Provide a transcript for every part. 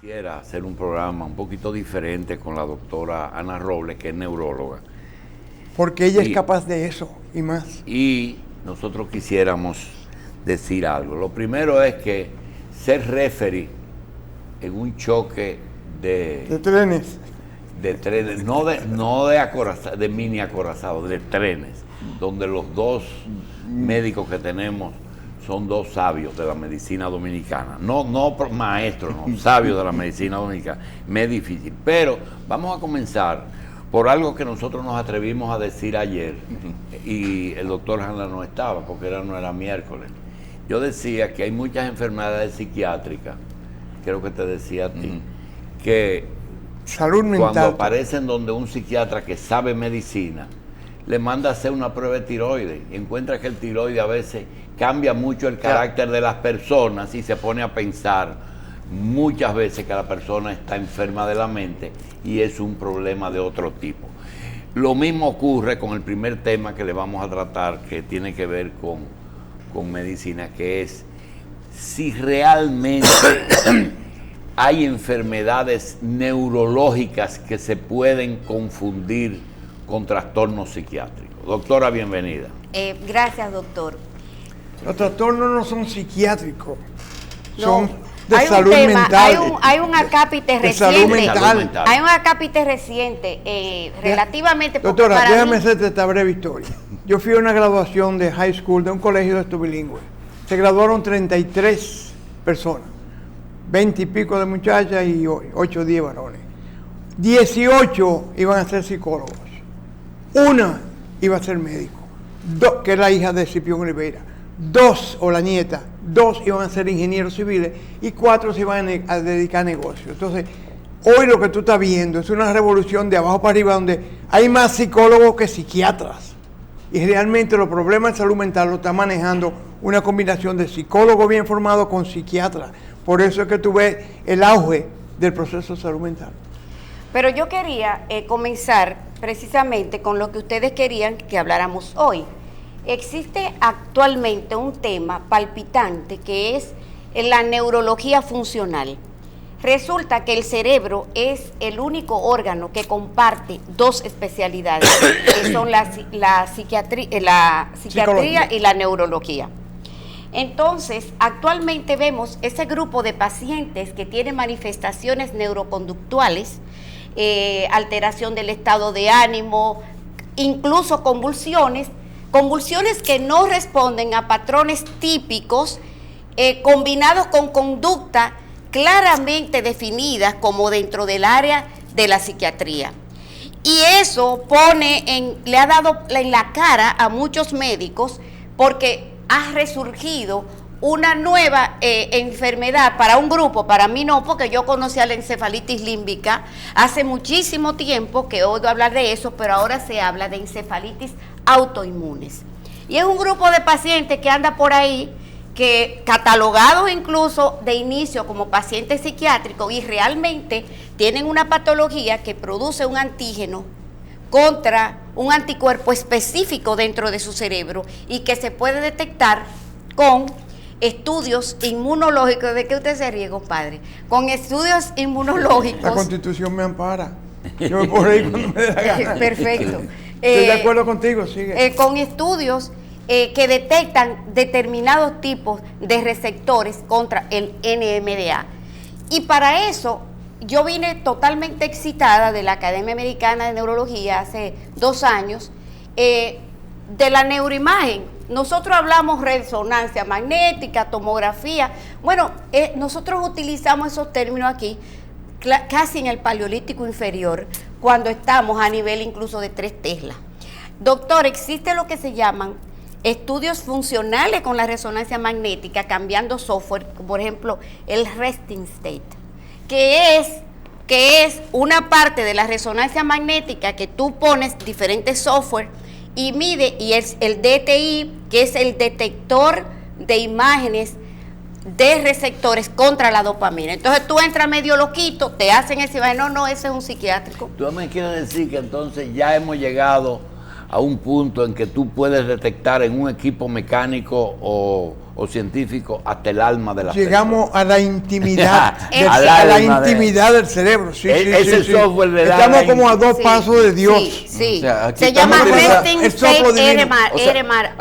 quisiera hacer un programa un poquito diferente con la doctora Ana Robles, que es neuróloga. Porque ella es capaz de eso y más. Y nosotros quisiéramos decir algo. Lo primero es que ser referee en un choque de trenes, de mini acorazados, de trenes, donde los dos médicos que tenemos son dos sabios de la medicina dominicana, no maestros, no, sabios de la medicina dominicana, me es difícil. Pero vamos a comenzar por algo que nosotros nos atrevimos a decir ayer, y el doctor Hanna no estaba, porque no era miércoles. Yo decía que hay muchas enfermedades psiquiátricas, creo que te decía a ti, que salud mental, cuando aparecen donde un psiquiatra que sabe medicina, le manda a hacer una prueba de tiroides y encuentra que el tiroides a veces cambia mucho el carácter de las personas y se pone a pensar muchas veces que la persona está enferma de la mente y es un problema de otro tipo. Lo mismo ocurre con el primer tema que le vamos a tratar, que tiene que ver con medicina, que es si realmente hay enfermedades neurológicas que se pueden confundir con trastornos psiquiátricos. Doctora, bienvenida. Gracias, doctor. Los trastornos no son psiquiátricos, No, son de hay salud un tema, mental. Hay un acápite de reciente. salud mental. Hay un acápite reciente, relativamente. Doctora, para déjame mí, hacerte esta breve historia. Yo fui a una graduación de high school de un colegio de estos bilingües. Se graduaron 33 personas, 20 y pico de muchachas y 8 o 10 varones. 18 iban a ser psicólogos. Una iba a ser médico, que es la hija de Escipión Oliveira. 2, o la nieta, 2 iban a ser ingenieros civiles y 4 se iban a dedicar a negocios. Entonces, hoy lo que tú estás viendo es una revolución de abajo para arriba donde hay más psicólogos que psiquiatras. Y realmente los problemas de salud mental lo está manejando una combinación de psicólogos bien formados con psiquiatras. Por eso es que tú ves el auge del proceso de salud mental. Pero yo quería comenzar precisamente con lo que ustedes querían que habláramos hoy. Existe actualmente un tema palpitante que es la neurología funcional. Resulta que el cerebro es el único órgano que comparte dos especialidades, que son la psiquiatría y la neurología. Entonces, actualmente vemos ese grupo de pacientes que tienen manifestaciones neuroconductuales, alteración del estado de ánimo, incluso convulsiones que no responden a patrones típicos, combinados con conducta claramente definidas como dentro del área de la psiquiatría. Y eso le ha dado en la cara a muchos médicos porque ha resurgido una nueva enfermedad para un grupo, para mí no, porque yo conocí a la encefalitis límbica hace muchísimo tiempo que oigo hablar de eso, pero ahora se habla de encefalitis autoinmunes. Y es un grupo de pacientes que anda por ahí, que catalogados incluso de inicio como pacientes psiquiátricos y realmente tienen una patología que produce un antígeno contra un anticuerpo específico dentro de su cerebro y que se puede detectar con estudios inmunológicos. ¿De qué usted se ríe, compadre? Con estudios inmunológicos. La Constitución me ampara. Yo me puedo reír cuando me dé la gana. Perfecto. Estoy de acuerdo contigo, sigue. Con estudios que detectan determinados tipos de receptores contra el NMDA. Y para eso yo vine totalmente excitada de la Academia Americana de Neurología hace 2 años, de la neuroimagen. Nosotros hablamos resonancia magnética, tomografía. Bueno, nosotros utilizamos esos términos aquí casi en el Paleolítico inferior, cuando estamos a nivel incluso de 3 Tesla. Doctor, existe lo que se llaman estudios funcionales con la resonancia magnética, cambiando software, por ejemplo, el resting state, que es una parte de la resonancia magnética que tú pones diferentes software y mide, y es el DTI, que es el detector de imágenes de receptores contra la dopamina. Entonces tú entras medio loquito, te hacen ese, no, ese es un psiquiátrico. Tú me quieres decir que entonces ya hemos llegado a un punto en que tú puedes detectar en un equipo mecánico o o científicos hasta el alma de la Llegamos a la intimidad, Al a la alma intimidad del cerebro. Sí, ese software le da Estamos la como a dos pasos de Dios. Sí, sí. O sea, aquí Se estamos llama utilizando- Resting el soplo State divino. O sea, Emara.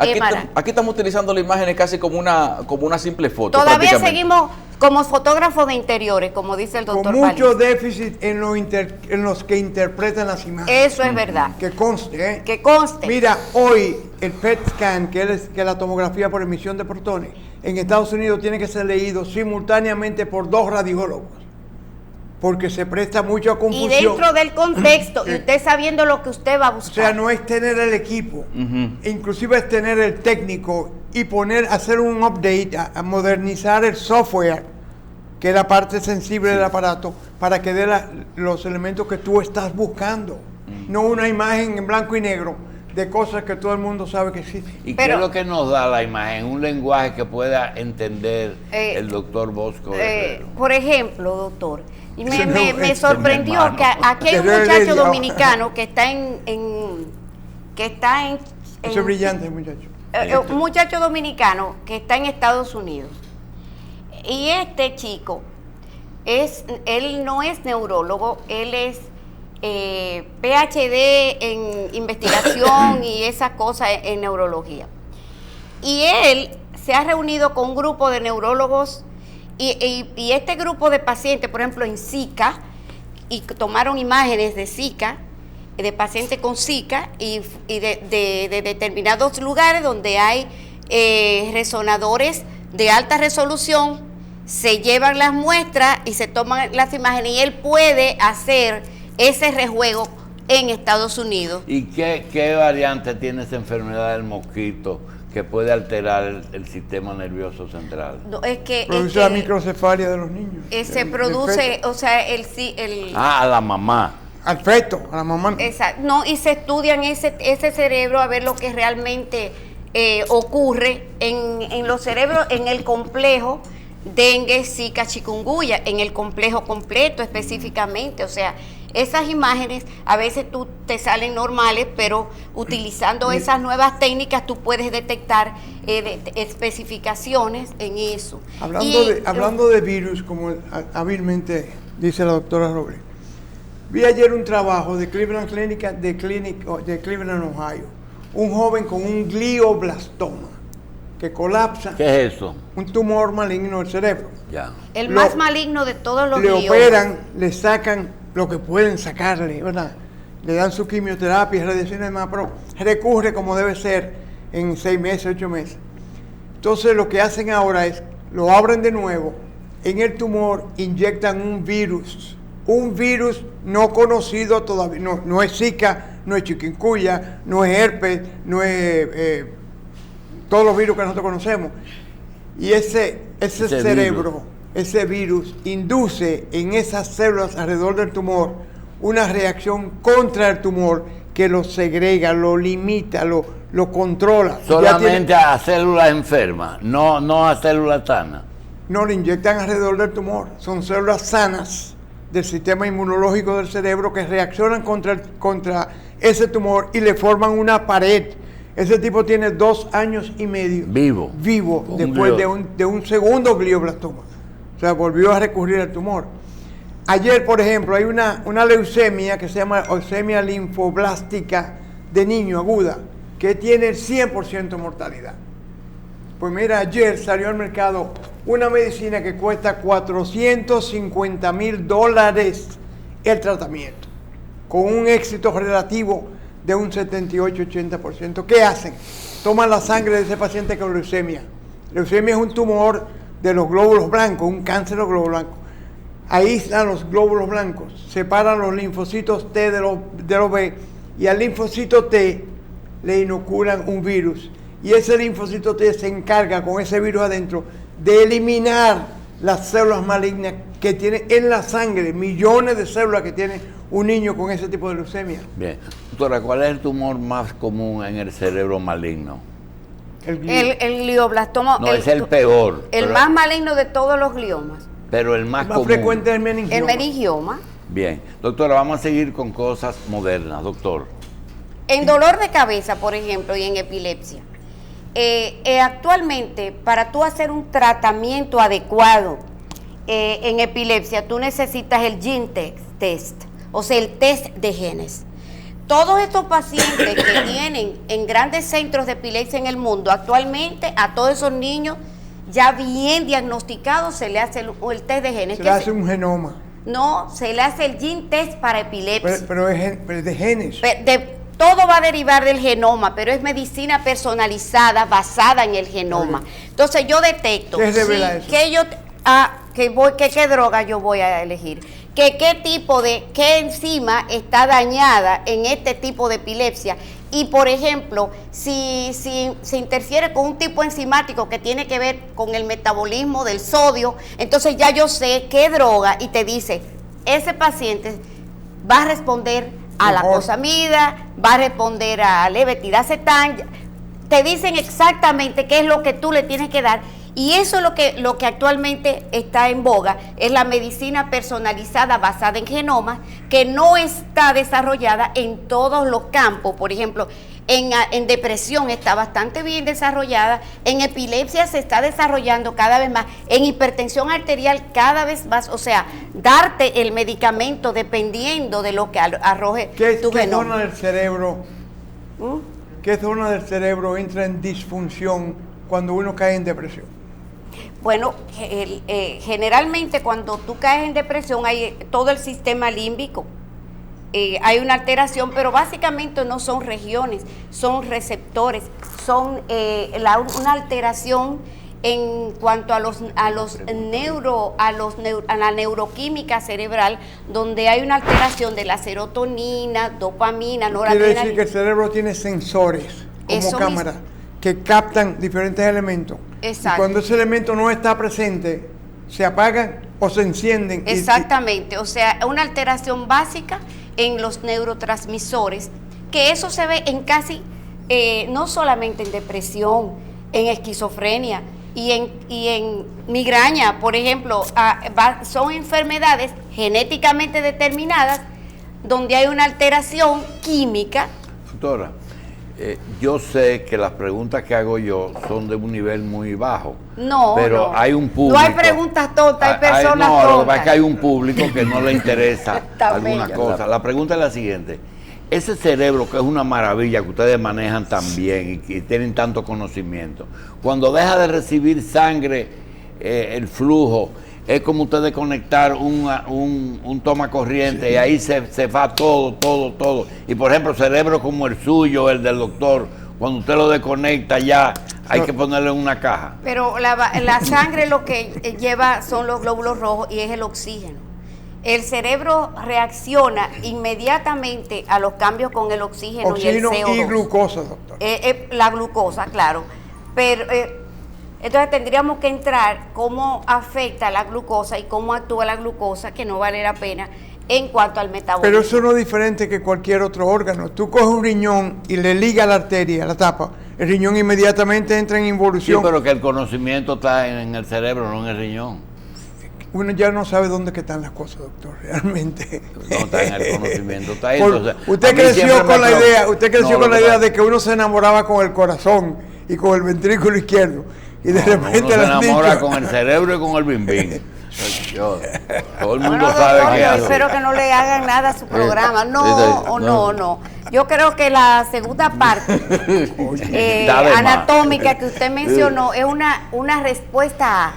aquí estamos utilizando la imagen casi como una simple foto. Todavía prácticamente. seguimos como fotógrafos de interiores, como dice el doctor Con mucho Paliza. déficit en los que interpretan las imágenes. Eso es verdad. Que conste, ¿eh? Que conste. Mira, hoy el PET scan, que es la tomografía por emisión de protones, en Estados Unidos tiene que ser leído simultáneamente por 2 radiólogos, porque se presta mucho a Y confusión. dentro del contexto, y usted sabiendo lo que usted va a O buscar. sea, no es tener el equipo, inclusive es tener el técnico y hacer un update, a modernizar el software, que es la parte sensible del aparato, para que dé los elementos que tú estás buscando. No una imagen en blanco y negro de cosas que todo el mundo sabe que existen. ¿Y qué Pero- es lo que nos da la imagen? Un lenguaje que pueda entender el doctor Bosco Guerrero. Por ejemplo, doctor, y Ese no, me este, sorprendió mi hermano. que aquí hay un Guerrero muchacho Heredia. dominicano que está Eso es brillante, muchacho. un muchacho dominicano que está en Estados Unidos. Y este chico, él no es neurólogo, él es PhD en investigación y esas cosas en neurología. Y él se ha reunido con un grupo de neurólogos y este grupo de pacientes, por ejemplo, en Zika, y tomaron imágenes de Zika, de pacientes con Zika y de determinados lugares donde hay resonadores de alta resolución, se llevan las muestras y se toman las imágenes y él puede hacer ese rejuego en Estados Unidos. ¿Y qué variante tiene esa enfermedad del mosquito que puede alterar el sistema nervioso central? No, es que Produce la microcefalia de los niños. se El produce, feto. o sea, el A la mamá. Al feto, a la mamá. no, y se estudian ese cerebro a ver lo que realmente ocurre en los cerebros, en el complejo dengue, zika, chikungunya, en el complejo completo específicamente. O sea, esas imágenes a veces tú te salen normales, pero utilizando esas nuevas técnicas tú puedes detectar especificaciones en eso. Hablando de virus, como hábilmente dice la doctora Robles, vi ayer un trabajo de Cleveland Clinic de Cleveland, Ohio. Un joven con un glioblastoma que colapsa, ¿Qué es eso? un tumor maligno del cerebro. Ya. El Lo- más maligno de todos los Le gliomas. operan, le sacan lo que pueden sacarle, ¿verdad? Le dan su quimioterapia, radiación y demás, pero recurre como debe ser en 6 meses, 8 meses. Entonces lo que hacen ahora es, lo abren de nuevo, en el tumor inyectan un virus no conocido todavía, no es Zika, no es chikungunya, no es herpes, no es todos los virus que nosotros conocemos. Y ese cerebro, ese virus, induce en esas células alrededor del tumor una reacción contra el tumor que lo segrega, lo limita, lo controla. Solamente a células enfermas, no a células sanas. No, le inyectan alrededor del tumor. Son células sanas del sistema inmunológico del cerebro que reaccionan contra ese tumor y le forman una pared. Ese tipo tiene 2 años y medio Vivo. Con después un de un segundo glioblastoma. O sea, volvió a recurrir al tumor. Ayer, por ejemplo, hay una leucemia que se llama leucemia linfoblástica de niño aguda, que tiene 100% mortalidad. Pues mira, ayer salió al mercado una medicina que cuesta $450,000 el tratamiento, con un éxito relativo de un 78-80%. ¿Qué hacen? Toman la sangre de ese paciente con leucemia. Leucemia es un tumor de los glóbulos blancos, un cáncer de los glóbulos blancos. Aíslan los glóbulos blancos, separan los linfocitos T de los B, y al linfocito T le inoculan un virus. Y ese linfocito T se encarga, con ese virus adentro, de eliminar las células malignas que tiene en la sangre, millones de células que tiene un niño con ese tipo de leucemia. Bien. Doctora, ¿cuál es el tumor más común en el cerebro maligno? El glio. El glioblastoma. No, es el peor. El pero- más maligno de todos los gliomas. Pero el más más común. frecuente es el meningioma. El meningioma. Bien. Doctora, vamos a seguir con cosas modernas, doctor. En dolor de cabeza, por ejemplo, y en epilepsia. Actualmente, para tú hacer un tratamiento adecuado en epilepsia, tú necesitas el gene test, o sea, el test de genes. Todos estos pacientes que tienen en grandes centros de epilepsia en el mundo, actualmente a todos esos niños ya bien diagnosticados se le hace el test de genes. Se le hace un genoma. No, se le hace el gene test para epilepsia. Pero es de genes. Todo va a derivar del genoma, pero es medicina personalizada basada en el genoma. Entonces yo detecto ¿Qué revela eso? qué droga yo voy a elegir, qué enzima está dañada en este tipo de epilepsia. Y por ejemplo, si se interfiere con un tipo enzimático que tiene que ver con el metabolismo del sodio, entonces ya yo sé qué droga, y te dice, ese paciente va a responder a la cosamida, va a responder a levetiracetam. Te dicen exactamente qué es lo que tú le tienes que dar, y eso es lo que actualmente está en boga, es la medicina personalizada basada en genomas, que no está desarrollada en todos los campos. Por ejemplo, en depresión está bastante bien desarrollada, en epilepsia se está desarrollando cada vez más, en hipertensión arterial cada vez más, o sea, darte el medicamento dependiendo de lo que arroje tu genoma. ¿Qué zona del cerebro? ¿Qué zona del cerebro entra en disfunción cuando uno cae en depresión? Bueno, generalmente cuando tú caes en depresión hay todo el sistema límbico. Hay una alteración, pero básicamente no son regiones, son receptores, son una alteración en cuanto a la neuroquímica cerebral, donde hay una alteración de la serotonina, dopamina, noradrenalina. Quiere decir que el cerebro tiene sensores como cámaras que captan diferentes elementos. Exacto. Y cuando ese elemento no está presente, se apagan o se encienden. Exactamente, o sea, una alteración básica en los neurotransmisores, que eso se ve en casi, no solamente en depresión, en esquizofrenia y en migraña, por ejemplo. Son enfermedades genéticamente determinadas donde hay una alteración química. Doctora, yo sé que las preguntas que hago yo son de un nivel muy bajo. No, pero hay un público. No hay preguntas tontas, hay personas tontas. Lo que pasa es que hay un público que no le interesa alguna cosa. La pregunta es la siguiente. Ese cerebro, que es una maravilla, que ustedes manejan tan bien y tienen tanto conocimiento, cuando deja de recibir sangre, el flujo, es como ustedes conectar un toma corriente, y ahí se va todo. Y por ejemplo, cerebro como el suyo, el del doctor, cuando usted lo desconecta ya hay que ponerlo en una caja. Pero la sangre lo que lleva son los glóbulos rojos y es el oxígeno. El cerebro reacciona inmediatamente a los cambios con el oxígeno y el CO2. Y glucosa, doctor. La glucosa, claro. Pero entonces tendríamos que entrar cómo afecta la glucosa y cómo actúa la glucosa, que no vale la pena en cuanto al metabolismo. Pero eso no es diferente que cualquier otro órgano. Tú coges un riñón y le ligas la arteria, la tapa, el riñón inmediatamente entra en involución. Sí, pero que el conocimiento está en el cerebro, no en el riñón. Uno ya no sabe dónde que están las cosas, doctor, realmente. No está en el conocimiento, está ahí. Usted creció con la idea de que uno se enamoraba con el corazón y con el ventrículo izquierdo. Y de repente uno se enamora con el cerebro y con el bimbín. Todo el mundo sabe que yo espero que no le hagan nada a su programa. No. Yo creo que la segunda parte anatómica que usted mencionó es una respuesta a.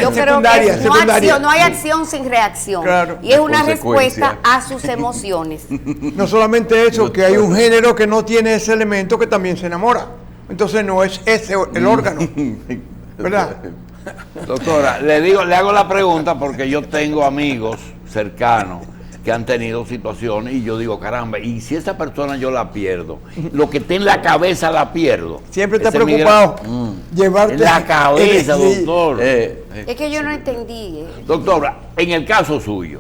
Yo creo que no hay acción sin reacción. Claro. Y es una respuesta a sus emociones. No solamente eso, que hay un género que no tiene ese elemento que también se enamora. Entonces no es ese el órgano, ¿verdad? Doctora, le hago la pregunta porque yo tengo amigos cercanos que han tenido situaciones y yo digo, caramba, y si esa persona yo la pierdo, lo que está en la cabeza la pierdo. Siempre está preocupado llevarte la cabeza, doctor. Es que yo no entendí. Doctora, en el caso suyo,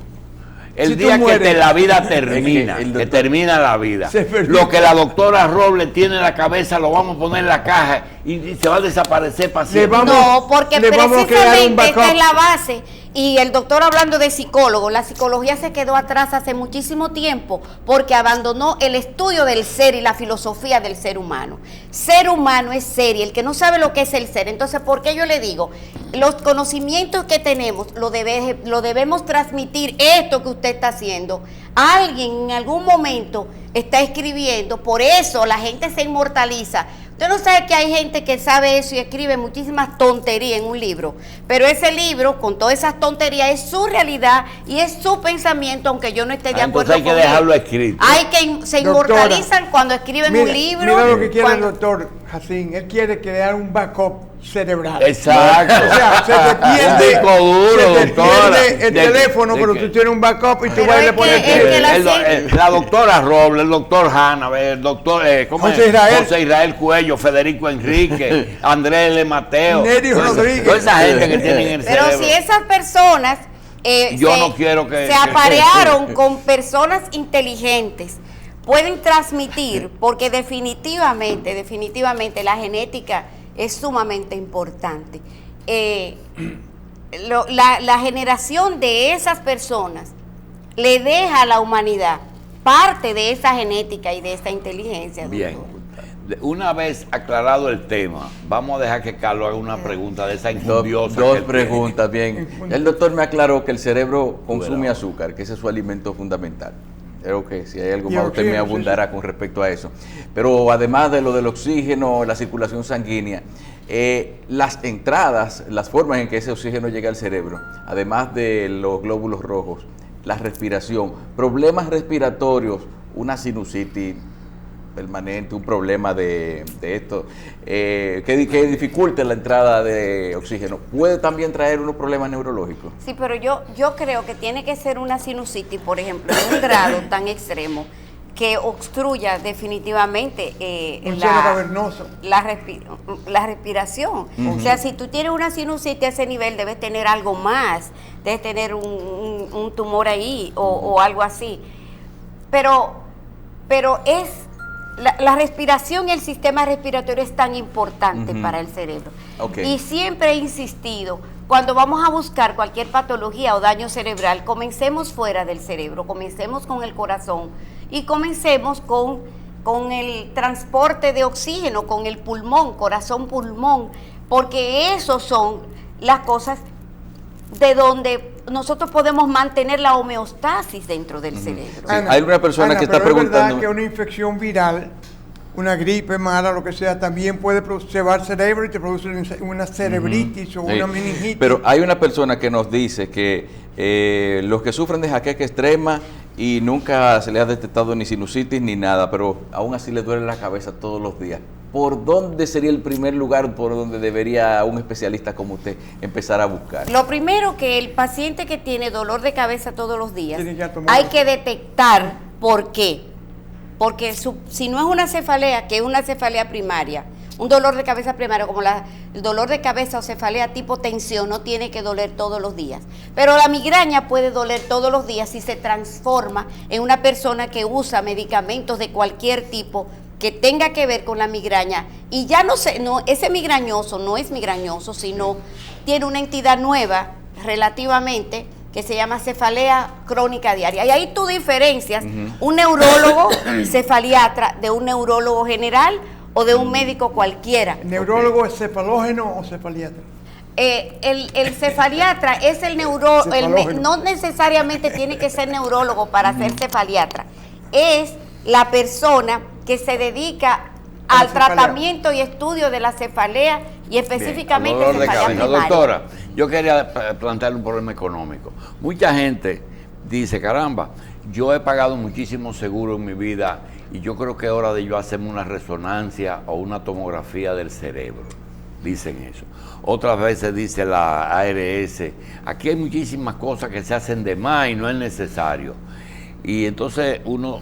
el día que la vida termina, que termina la vida, lo que la doctora Robles tiene en la cabeza lo vamos a poner en la caja y se va a desaparecer para siempre. No, porque precisamente esta es la base Y el doctor hablando de psicólogo, la psicología se quedó atrás hace muchísimo tiempo porque abandonó el estudio del ser y la filosofía del ser humano. Ser humano es ser y el que no sabe lo que es el ser. Entonces, ¿por qué yo le digo? Los conocimientos que tenemos lo debemos transmitir, esto que usted está haciendo. Alguien en algún momento está escribiendo, por eso la gente se inmortaliza. Usted no sabe que hay gente que sabe eso y escribe muchísimas tonterías en un libro, pero ese libro, con todas esas tonterías, es su realidad y es su pensamiento, aunque yo no esté de acuerdo con él. Entonces hay que dejarlo escrito. Hay que, se inmortalizan cuando escriben un libro. Mira lo que quiere cuando, el doctor Jacín, él quiere crear un backup cerebral. Exacto. O sea, se te pierde, un disco duro, se te doctora. pierde el teléfono, pero tú tienes un backup y tú Pero vas y es le pones que- es que la doctora Robles, el doctor Hanna, el doctor José Israel. José Israel Cuello, Federico Enrique, Andrés L. Mateo. Nerio Toda esa- Rodríguez. Toda esa gente que tienen en el pero cerebro. si esas personas Yo no quiero que- se aparearon con personas inteligentes, pueden transmitir, porque definitivamente la genética es sumamente importante. La generación de esas personas le deja a la humanidad parte de esa genética y de esa inteligencia. Bien. doctor. Una vez aclarado el tema, vamos a dejar que Carlos haga una pregunta de esa Dos injundiosa. que dos él preguntas, bien. El doctor me aclaró que el cerebro consume Bueno. azúcar, que ese es su alimento fundamental. Creo que si hay algo Y más usted me oxígeno, sí, abundará con respecto a eso. Pero además de lo del oxígeno, la circulación sanguínea, las entradas, las formas en que ese oxígeno llega al cerebro, además de los glóbulos rojos, la respiración, problemas respiratorios, una sinusitis permanente, un problema de esto, que dificulte la entrada de oxígeno, puede también traer unos problemas neurológicos. Sí, pero yo creo que tiene que ser una sinusitis, por ejemplo, en un grado tan extremo que obstruya definitivamente un seno cavernoso. la respiración. O sea, si tú tienes una sinusitis a ese nivel, debes tener algo más, debes tener un tumor ahí o algo así. Pero es la respiración y el sistema respiratorio es tan importante para el cerebro. Okay. Y siempre he insistido, cuando vamos a buscar cualquier patología o daño cerebral, comencemos fuera del cerebro, comencemos con el corazón y comencemos con el transporte de oxígeno, con el pulmón, corazón-pulmón, porque esos son las cosas de donde nosotros podemos mantener la homeostasis dentro del cerebro. Sí, hay una persona que está pero preguntando- es verdad que una infección viral, una gripe mala, lo que sea, también puede llevar cerebro y te produce una cerebritis o Sí. una meningitis. Pero hay una persona que nos dice que los que sufren de jaqueca extrema y nunca se le ha detectado ni sinusitis ni nada, pero aún así le duele la cabeza todos los días. ¿Por dónde sería el primer lugar por donde debería un especialista como usted empezar a buscar? Lo primero, que el paciente que tiene dolor de cabeza todos los días, Tiene que tomar- hay que detectar por qué. Porque si no es una cefalea, que es una cefalea primaria, un dolor de cabeza primario como el dolor de cabeza o cefalea tipo tensión, no tiene que doler todos los días. Pero la migraña puede doler todos los días si se transforma en una persona que usa medicamentos de cualquier tipo que tenga que ver con la migraña, y ya ese migrañoso no es migrañoso, sino tiene una entidad nueva relativamente que se llama cefalea crónica diaria. Y ahí tú diferencias un neurólogo cefaliatra de un neurólogo general o de un médico cualquiera. ¿El neurólogo es cefalógeno o cefaliatra? El cefaliatra es el neurólogo, Cefalógeno. no necesariamente tiene que ser neurólogo para ser cefaliatra, es la persona que se dedica A la al cefalea. tratamiento y estudio de la cefalea y específicamente Bien, al dolor de cefalea cabeza. primaria. Doctora, yo quería plantearle un problema económico. Mucha gente dice, caramba, yo he pagado muchísimo seguro en mi vida y yo creo que es hora de yo hacerme una resonancia o una tomografía del cerebro. Dicen eso. Otras veces dice la ARS, aquí hay muchísimas cosas que se hacen de más y no es necesario. Y entonces uno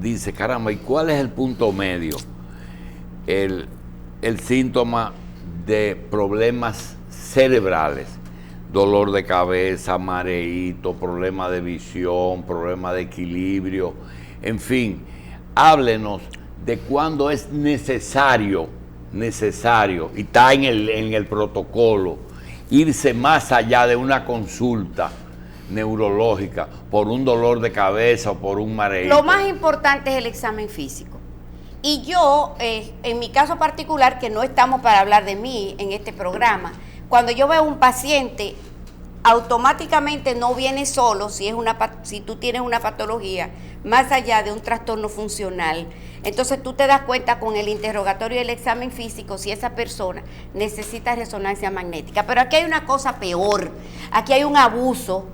dice, caramba, ¿y cuál es el punto medio? El síntoma de problemas cerebrales, dolor de cabeza, mareíto, problema de visión, problema de equilibrio, en fin, háblenos de cuándo es necesario, y está en el protocolo, irse más allá de una consulta neurológica por un dolor de cabeza o por un mareo. Lo más importante es el examen físico. Y yo, en mi caso particular, que no estamos para hablar de mí en este programa, cuando yo veo un paciente, automáticamente no viene solo si tú tienes una patología más allá de un trastorno funcional. Entonces tú te das cuenta con el interrogatorio y el examen físico si esa persona necesita resonancia magnética. Pero aquí hay una cosa peor, aquí hay un abuso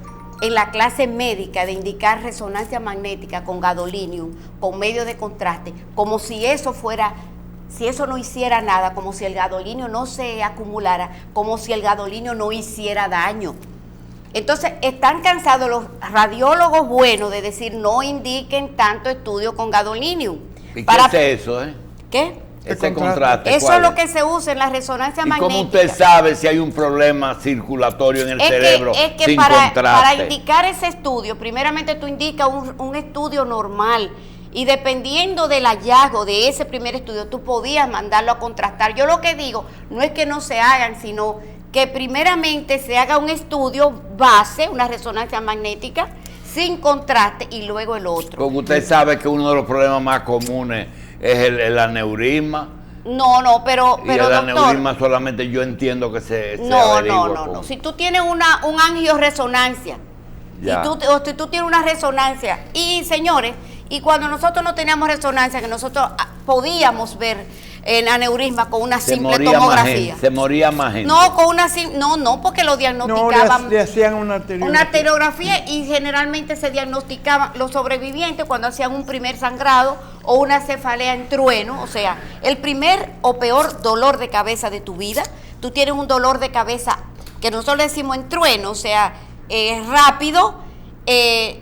en la clase médica de indicar resonancia magnética con gadolinium, con medio de contraste, como si eso no hiciera nada, como si el gadolinio no se acumulara, como si el gadolinio no hiciera daño. Entonces, están cansados los radiólogos buenos de decir no indiquen tanto estudio con gadolinium. ¿Y qué es eso, ¿Qué? Ese contraste. Eso es lo que se usa en la resonancia magnética. ¿Y cómo usted sabe si hay un problema circulatorio en el cerebro sin contraste? Para indicar ese estudio, primeramente tú indicas un estudio normal. Y dependiendo del hallazgo de ese primer estudio, tú podías mandarlo a contrastar. Yo lo que digo, no es que no se hagan, sino que primeramente se haga un estudio base, una resonancia magnética, sin contraste, y luego el otro. Como usted sabe que uno de los problemas más comunes es el aneurisma. No, pero y el doctor, aneurisma solamente yo entiendo que se No. Si tú tienes un angioresonancia, o si tú tienes una resonancia, y señores, y cuando nosotros no teníamos resonancia, que nosotros podíamos ver el aneurisma con una simple tomografía. Se moría más gente. No, con una no, porque lo diagnosticaban. No, le hacían una arteriografía. Una arteriografía, y generalmente se diagnosticaban los sobrevivientes cuando hacían un primer sangrado o una cefalea en trueno, o sea, el primer o peor dolor de cabeza de tu vida. Tú tienes un dolor de cabeza que nosotros le decimos en trueno, o sea, rápido,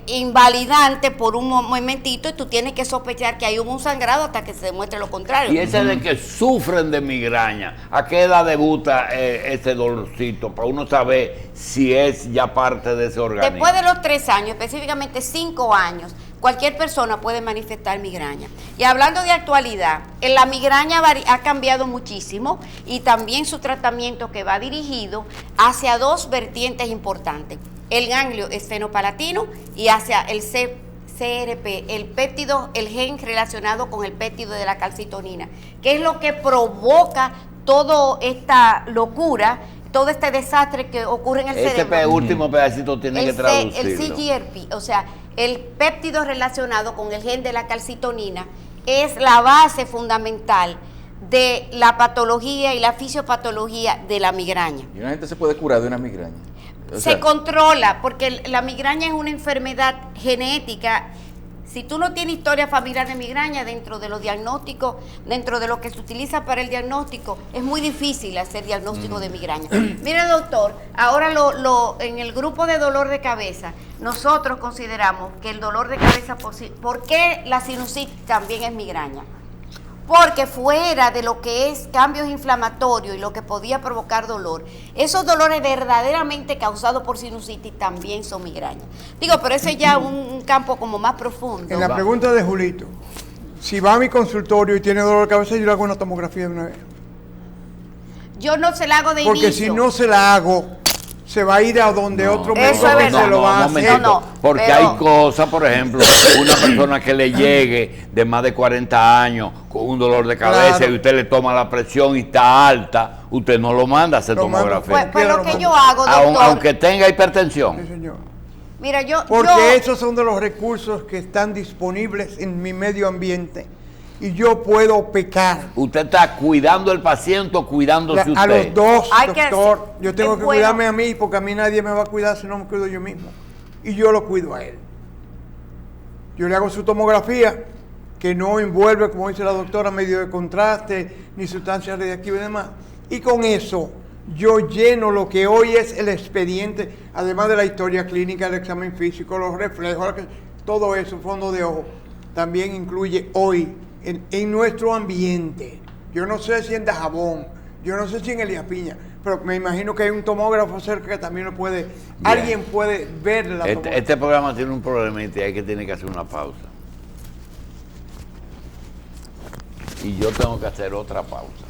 invalidante por un momentito, y tú tienes que sospechar que hay un sangrado hasta que se demuestre lo contrario. Y ese de que sufren de migraña, ¿a qué edad debuta ese dolorcito? Para uno saber si es ya parte de ese organismo. Después de los 3 años, específicamente 5 años, cualquier persona puede manifestar migraña. Y hablando de actualidad, la migraña ha cambiado muchísimo, y también su tratamiento, que va dirigido hacia 2 vertientes importantes: el ganglio esfenopalatino y hacia el CRP, el péptido, el gen relacionado con el péptido de la calcitonina, que es lo que provoca toda esta locura, todo este desastre que ocurre en el cerebro. Ese último pedacito tiene que traducirlo. El CGRP, o sea, el péptido relacionado con el gen de la calcitonina, es la base fundamental de la patología y la fisiopatología de la migraña. ¿Y una gente se puede curar de una migraña? Se controla, porque la migraña es una enfermedad genética. Si tú no tienes historia familiar de migraña, dentro de los diagnósticos, dentro de lo que se utiliza para el diagnóstico, es muy difícil hacer diagnóstico de migraña. Mire, doctor, ahora en el grupo de dolor de cabeza, nosotros consideramos que el dolor de cabeza, ¿por qué la sinusitis también es migraña? Porque fuera de lo que es cambios inflamatorios y lo que podía provocar dolor, esos dolores verdaderamente causados por sinusitis también son migrañas. Digo, pero ese es ya un campo como más profundo. En la pregunta de Julito, si va a mi consultorio y tiene dolor de cabeza, yo le hago una tomografía de una vez. Yo no se la hago de inicio. Porque si no se la hago, se va a ir a donde otro médico se lo va a hacer. Porque hay cosas, por ejemplo, una persona que le llegue de más de 40 años con un dolor de cabeza, claro, y usted le toma la presión y está alta, usted no lo manda a hacer tomografía. Pues lo que yo hago, doctor, aunque tenga hipertensión. Sí, señor. Mira, porque esos son de los recursos que están disponibles en mi medio ambiente, y yo puedo pecar. ¿Usted está cuidando al paciente o cuidándose usted? A los dos, doctor. Que yo tengo que cuidarme a mí, porque a mí nadie me va a cuidar si no me cuido yo mismo. Y yo lo cuido a él. Yo le hago su tomografía, que no envuelve, como dice la doctora, medio de contraste, ni sustancias radiactivas y demás. Y con eso, yo lleno lo que hoy es el expediente, además de la historia clínica, el examen físico, los reflejos, todo eso, fondo de ojo, también incluye hoy en nuestro ambiente. Yo no sé si en Dajabón, yo no sé si en Elías Piña, pero me imagino que hay un tomógrafo cerca que también lo puede, alguien puede ver la tomografía. Este programa tiene un problemita y hay que tener que hacer una pausa. Y yo tengo que hacer otra pausa.